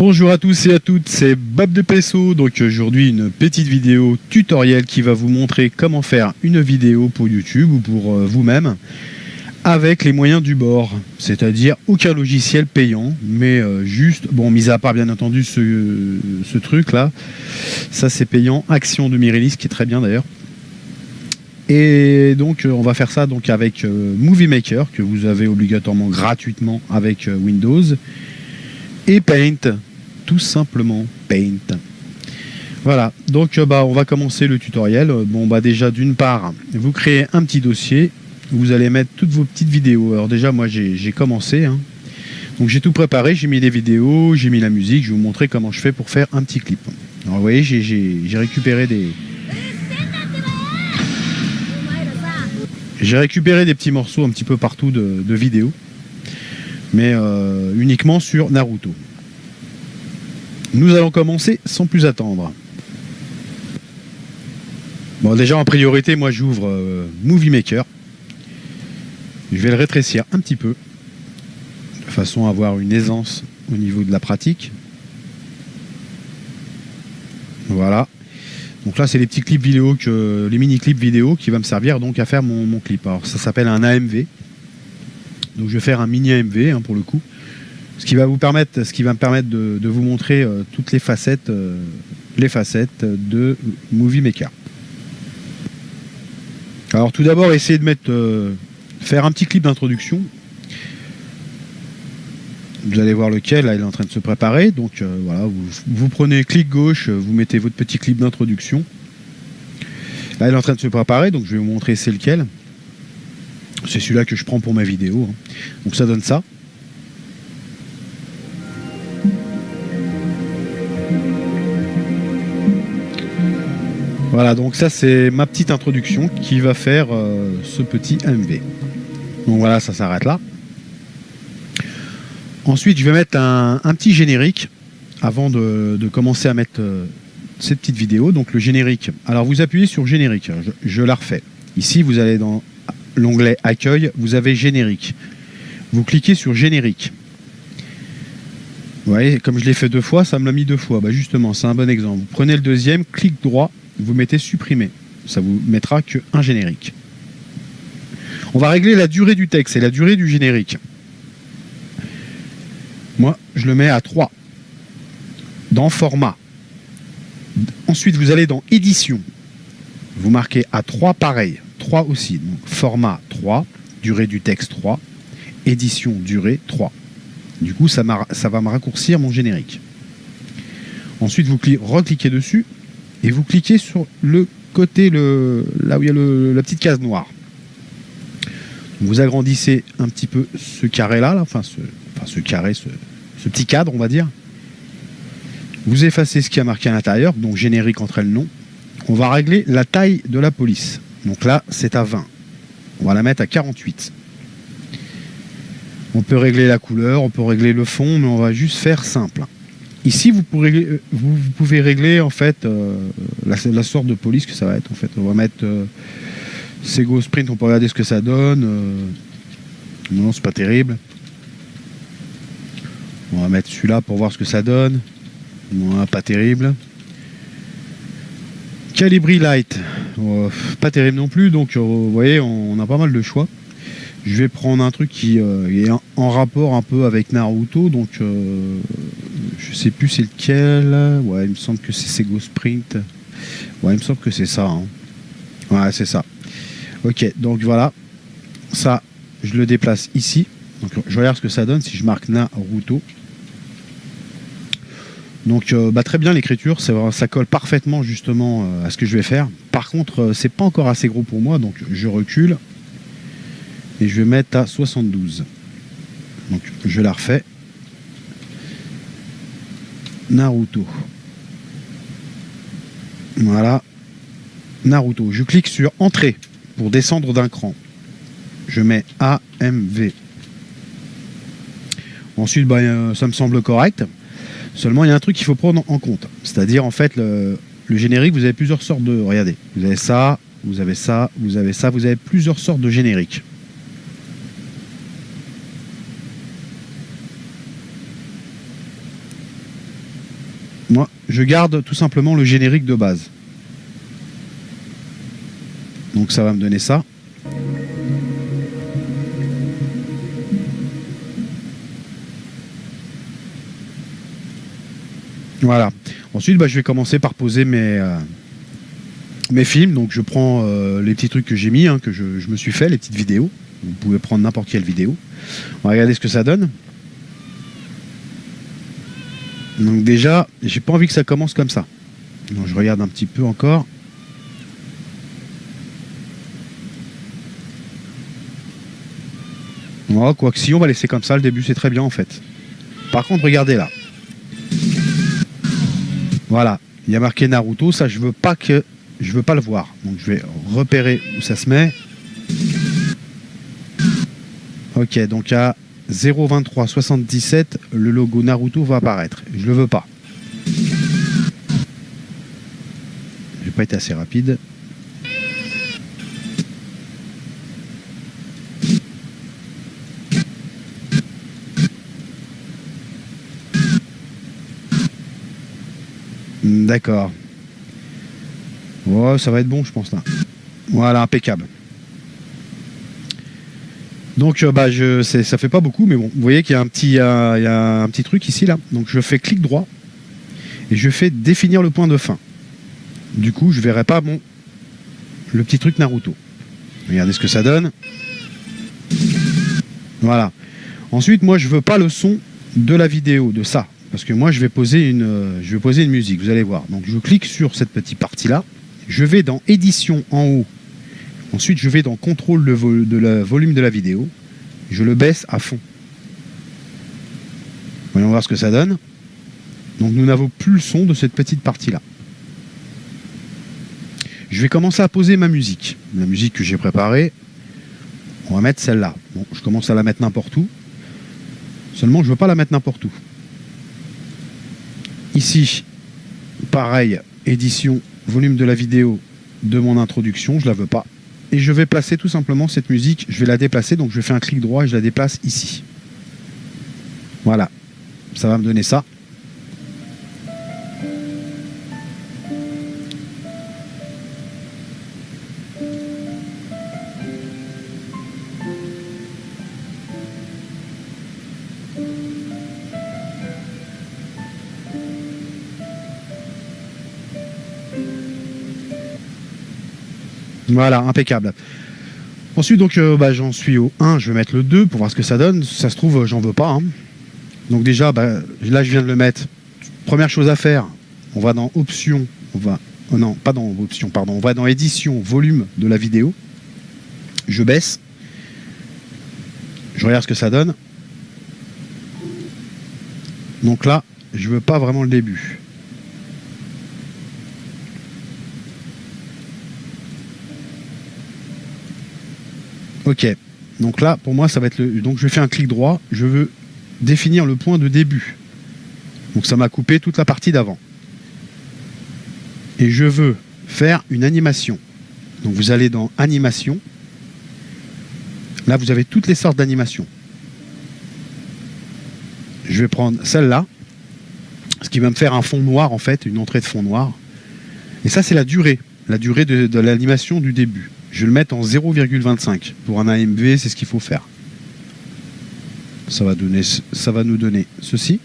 Bonjour à tous et à toutes, c'est Bob de Pesso. Donc aujourd'hui une petite vidéo tutoriel qui va vous montrer comment faire une vidéo pour YouTube ou pour vous-même avec les moyens du bord, c'est-à-dire aucun logiciel payant, mais juste, bon, mis à part bien entendu ce truc là, ça c'est payant, Action de Mirelis qui est très bien d'ailleurs. Et donc on va faire ça donc avec Movie Maker que vous avez obligatoirement gratuitement avec Windows et Paint, tout simplement Paint. Voilà, donc on va commencer le tutoriel. Bon déjà d'une part, vous créez un petit dossier, vous allez mettre toutes vos petites vidéos. Alors déjà moi j'ai commencé, hein. Donc j'ai tout préparé, j'ai mis les vidéos, j'ai mis la musique, je vais vous montrer comment je fais pour faire un petit clip. Alors vous voyez, j'ai récupéré des petits morceaux un petit peu partout de vidéos, mais uniquement sur Naruto. Nous allons commencer sans plus attendre. Bon, déjà en priorité, moi j'ouvre Movie Maker. Je vais le rétrécir un petit peu, de façon à avoir une aisance au niveau de la pratique. Voilà. Donc là, c'est les petits clips vidéo, les mini-clips vidéo qui va me servir donc à faire mon clip. Alors ça s'appelle un AMV. Donc je vais faire un mini AMV hein, pour le coup. Ce qui va me permettre de vous montrer toutes les facettes de Movie Maker. Alors tout d'abord, essayez de faire un petit clip d'introduction. Vous allez voir lequel, là il est en train de se préparer. Donc voilà, vous prenez clic gauche, vous mettez votre petit clip d'introduction. Là il est en train de se préparer, donc je vais vous montrer c'est lequel. C'est celui-là que je prends pour ma vidéo. Hein. Donc ça donne ça. Voilà, donc ça c'est ma petite introduction qui va faire ce petit AMV. Donc voilà, ça s'arrête là. Ensuite, je vais mettre un petit générique avant de commencer à mettre cette petite vidéo. Donc le générique. Alors vous appuyez sur générique. Je la refais. Ici, vous allez dans l'onglet Accueil. Vous avez générique. Vous cliquez sur générique. Vous voyez, comme je l'ai fait 2 fois, ça me l'a mis 2 fois. Bah justement, c'est un bon exemple. Vous prenez le deuxième, clic droit, vous mettez supprimer. Ça vous mettra qu'un générique. On va régler la durée du texte et la durée du générique. Moi, je le mets à 3. Dans format. Ensuite, vous allez dans édition. Vous marquez à 3 pareil. 3 aussi. Donc, format 3. Durée du texte 3. Édition là 3. Du coup, ça va me raccourcir mon générique. Ensuite, vous recliquez dessus et vous cliquez sur le côté, là où il y a la petite case noire. Vous agrandissez un petit peu ce carré-là, ce carré, ce petit cadre, on va dire. Vous effacez ce qui a marqué à l'intérieur, donc générique entre le nom. On va régler la taille de la police. Donc là, c'est à 20. On va la mettre à 48. On peut régler la couleur, on peut régler le fond, mais on va juste faire simple. Ici, vous pouvez régler en fait la sorte de police que ça va être. En fait, on va mettre Sego Sprint, on peut regarder ce que ça donne. Non, c'est pas terrible. On va mettre celui-là pour voir ce que ça donne. Non, pas terrible. Calibri Light, pas terrible non plus. Donc, vous voyez, on a pas mal de choix. Je vais prendre un truc qui est en rapport un peu avec Naruto. Donc, je sais plus c'est lequel. Ouais, il me semble que c'est Sego Sprint. Ouais, il me semble que c'est ça. Hein. Ouais, c'est ça. Ok, donc voilà. Ça, je le déplace ici. Donc, je regarde ce que ça donne si je marque Naruto. Donc très bien l'écriture, ça colle parfaitement justement à ce que je vais faire. Par contre, c'est pas encore assez gros pour moi, donc je recule et je vais mettre à 72. Donc je la refais. Naruto. Voilà. Naruto. Je clique sur Entrée pour descendre d'un cran. Je mets AMV. Ensuite, ça me semble correct. Seulement, il y a un truc qu'il faut prendre en compte. C'est-à-dire, en fait, le générique, vous avez plusieurs sortes de... Regardez, vous avez ça, vous avez ça, vous avez ça. Vous avez plusieurs sortes de génériques. Moi, je garde tout simplement le générique de base. Donc ça va me donner ça. Voilà. Ensuite, je vais commencer par poser mes films. Donc je prends les petits trucs que j'ai mis, que je me suis fait, les petites vidéos. Vous pouvez prendre n'importe quelle vidéo. On va regarder ce que ça donne. Donc déjà, j'ai pas envie que ça commence comme ça. Donc je regarde un petit peu encore. Oh, quoique si, on va laisser comme ça. Le début, c'est très bien en fait. Par contre, regardez là. Voilà, il y a marqué Naruto. Ça, je veux pas le voir. Donc je vais repérer où ça se met. Ok, donc à 0,2377, le logo Naruto va apparaître. Je le veux pas. J'ai pas été assez rapide. D'accord. Oh, ça va être bon, je pense là. Voilà, impeccable. Donc ça fait pas beaucoup, mais bon, vous voyez qu'il y a il y a un petit truc ici là. Donc je fais clic droit et je fais définir le point de fin. Du coup, je verrai pas le petit truc Naruto. Regardez ce que ça donne. Voilà. Ensuite, moi, je veux pas le son de la vidéo, de ça, parce que moi, je vais poser une musique. Vous allez voir. Donc je clique sur cette petite partie là. Je vais dans édition en haut. Ensuite, je vais dans contrôle de la volume de la vidéo. Je le baisse à fond. Voyons voir ce que ça donne. Donc, nous n'avons plus le son de cette petite partie-là. Je vais commencer à poser ma musique. La musique que j'ai préparée. On va mettre celle-là. Bon, je commence à la mettre n'importe où. Seulement, je ne veux pas la mettre n'importe où. Ici, pareil, édition, volume de la vidéo de mon introduction. Je ne la veux pas. Et je vais placer tout simplement cette musique, je vais la déplacer, donc je fais un clic droit et je la déplace ici. Voilà, ça va me donner ça. Voilà, impeccable. Ensuite, donc, j'en suis au 1, je vais mettre le 2 pour voir ce que ça donne. Ça se trouve, j'en veux pas. Donc déjà, là, je viens de le mettre. Première chose à faire, on va dans Options, non, pas dans Options, pardon, on va dans Édition, Volume de la vidéo. Je baisse. Je regarde ce que ça donne. Donc là, je veux pas vraiment le début. Ok, donc là, pour moi, ça va être donc je fais un clic droit, je veux définir le point de début. Donc ça m'a coupé toute la partie d'avant. Et je veux faire une animation. Donc vous allez dans Animation. Là, vous avez toutes les sortes d'animations. Je vais prendre celle-là, ce qui va me faire un fond noir, en fait, une entrée de fond noir. Et ça, c'est la durée de l'animation du début. Je vais le mettre en 0,25. Pour un AMV, c'est ce qu'il faut faire. Ça va nous donner ceci.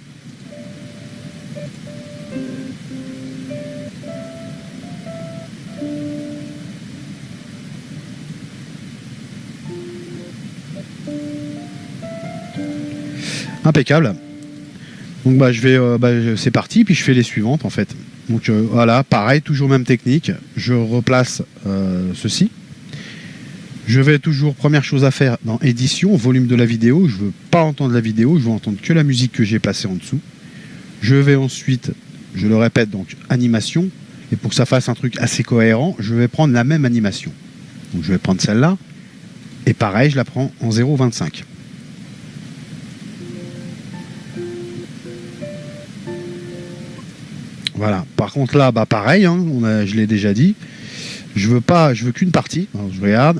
Impeccable. Donc c'est parti, puis je fais les suivantes en fait. Donc voilà, pareil, toujours même technique. Je replace ceci. Je vais toujours, première chose à faire, dans édition, volume de la vidéo. Je veux pas entendre la vidéo, je veux entendre que la musique que j'ai placée en dessous. Je vais ensuite, je le répète, donc animation. Et pour que ça fasse un truc assez cohérent, je vais prendre la même animation. Donc je vais prendre celle-là. Et pareil, je la prends en 0,25. Voilà. Par contre là, pareil, je l'ai déjà dit. Je veux qu'une partie. Alors, je regarde.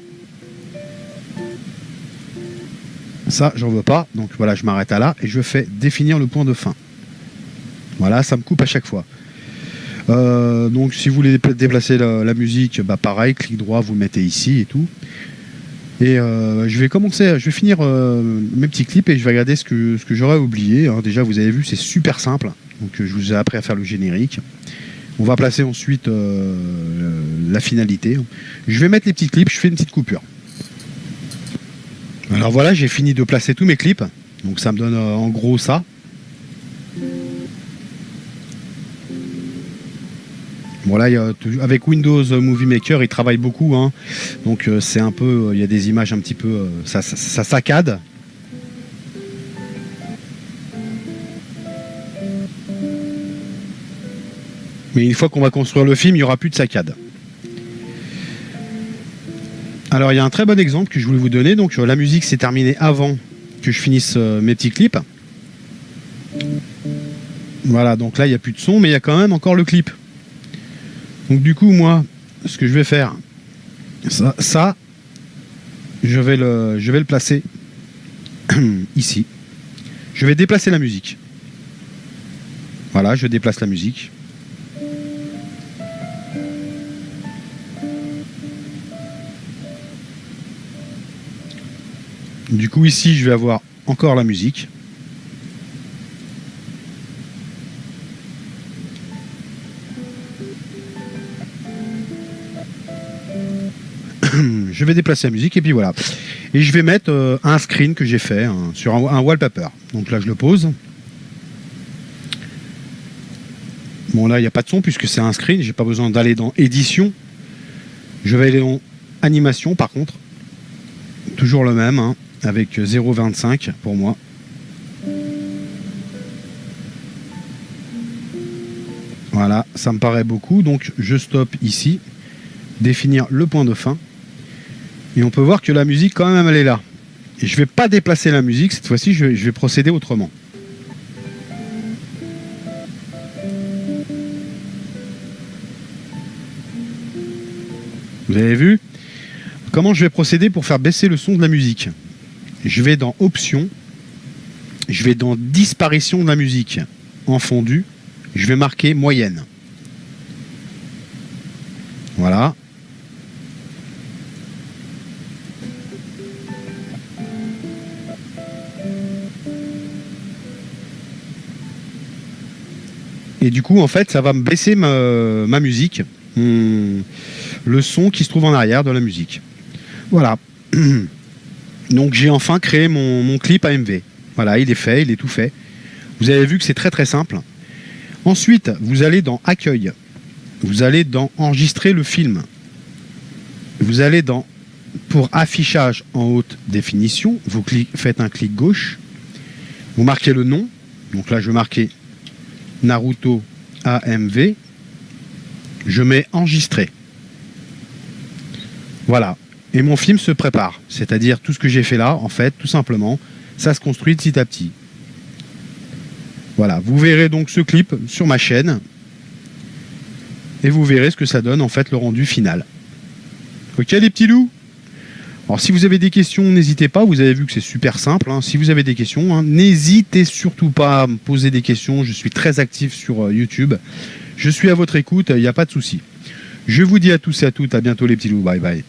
Ça, j'en veux pas. Donc voilà, je m'arrête à là et je fais définir le point de fin. Voilà, ça me coupe à chaque fois. Donc si vous voulez déplacer la musique, bah pareil, clic droit, vous le mettez ici et tout. Et je vais finir mes petits clips et je vais regarder ce que j'aurais oublié. Hein. Déjà, vous avez vu, c'est super simple. Donc je vous ai appris à faire le générique. On va placer ensuite la finalité. Je vais mettre les petits clips, je fais une petite coupure. Alors voilà, j'ai fini de placer tous mes clips. Donc ça me donne en gros ça. Bon là, avec Windows Movie Maker, il travaille beaucoup. Hein. Donc c'est un peu, il y a des images un petit peu, ça saccade. Mais une fois qu'on va construire le film, il n'y aura plus de saccade. Alors il y a un très bon exemple que je voulais vous donner. Donc la musique s'est terminée avant que je finisse mes petits clips. Voilà, donc là il n'y a plus de son, mais il y a quand même encore le clip. Donc du coup moi, ce que je vais faire, ça je vais le placer ici. Je vais déplacer la musique. Voilà, je déplace la musique. Du coup ici je vais avoir encore la musique. Je vais déplacer la musique et puis voilà. Et je vais mettre un screen que j'ai fait sur un wallpaper. Donc là je le pose. Bon là il n'y a pas de son puisque c'est un screen, j'ai pas besoin d'aller dans édition. Je vais aller dans animation par contre. Toujours le même, hein, avec 0,25 pour moi. Voilà, ça me paraît beaucoup, donc je stoppe ici. Définir le point de fin. Et on peut voir que la musique quand même elle est là. Et je ne vais pas déplacer la musique, cette fois-ci je vais procéder autrement. Vous avez vu? Comment je vais procéder pour faire baisser le son de la musique? Je vais dans Options, je vais dans Disparition de la musique, en fondu, je vais marquer Moyenne. Voilà. Et du coup, en fait, ça va me baisser ma musique, le son qui se trouve en arrière de la musique. Voilà. Donc j'ai enfin créé mon clip AMV. Voilà, il est fait, il est tout fait. Vous avez vu que c'est très très simple. Ensuite, vous allez dans Accueil. Vous allez dans Enregistrer le film. Vous allez dans Pour affichage en haute définition. Vous faites un clic gauche. Vous marquez le nom. Donc là, je vais marquer Naruto AMV. Je mets Enregistrer. Voilà. Et mon film se prépare. C'est-à-dire tout ce que j'ai fait là, en fait, tout simplement, ça se construit petit à petit. Voilà. Vous verrez donc ce clip sur ma chaîne. Et vous verrez ce que ça donne, en fait, le rendu final. Ok, les petits loups? Alors, si vous avez des questions, n'hésitez pas. Vous avez vu que c'est super simple. Hein. Si vous avez des questions, hein, n'hésitez surtout pas à me poser des questions. Je suis très actif sur YouTube. Je suis à votre écoute. Il n'y a pas de souci. Je vous dis à tous et à toutes. À bientôt, les petits loups. Bye bye.